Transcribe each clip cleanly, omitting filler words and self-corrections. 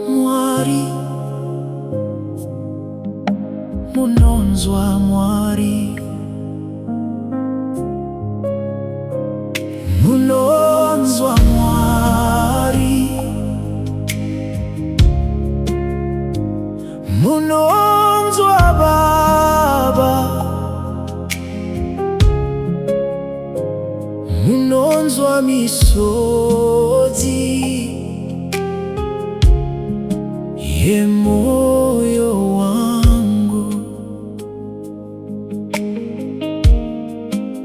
Mwari, Munonzwa Mwari, Munonzwa Mwari, Munonzwa Baba, Munonzwa misodzi, yemoyo wangu,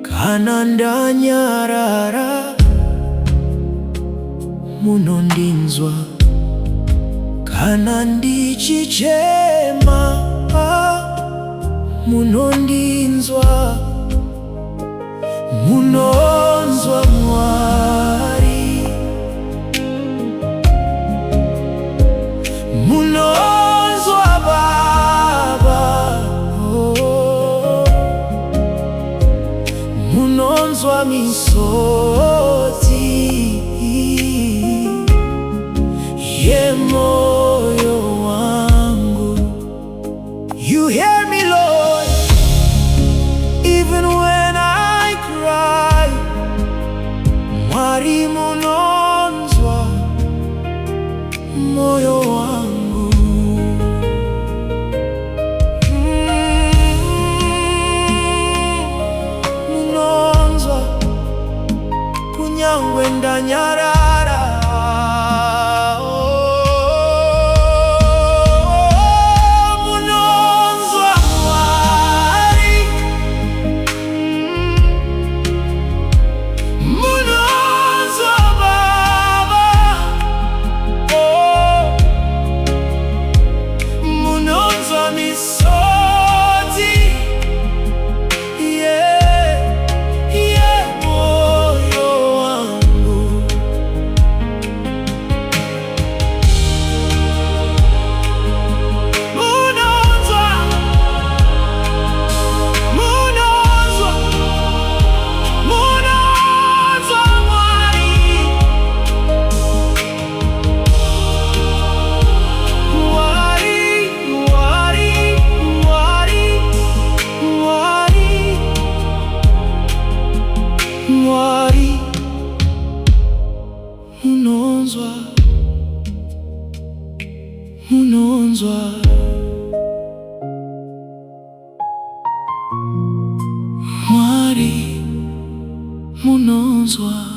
kana ndanyarara munondinzwa, kana ndichichema munondinzwa. Munonzwa Mwari, Munonzwa Baba, Munonzwa misodzi, yemoyo wangu. You hear me, Lord, even when I cry. Mwari, Munonzwa moyo wangu. Munonzwa kunyangwe ndanyarara. Munonzwa Mwari, Munonzwa Baba, Munonzwa misodzi, moyo wangu. Munonzwa, Munonzwa, Munonzwa Mwari, Mwari, Mwari, Mwari, Mwari, Mwari, Munonzwa, Munonzwa, Mwari, Munonzwa.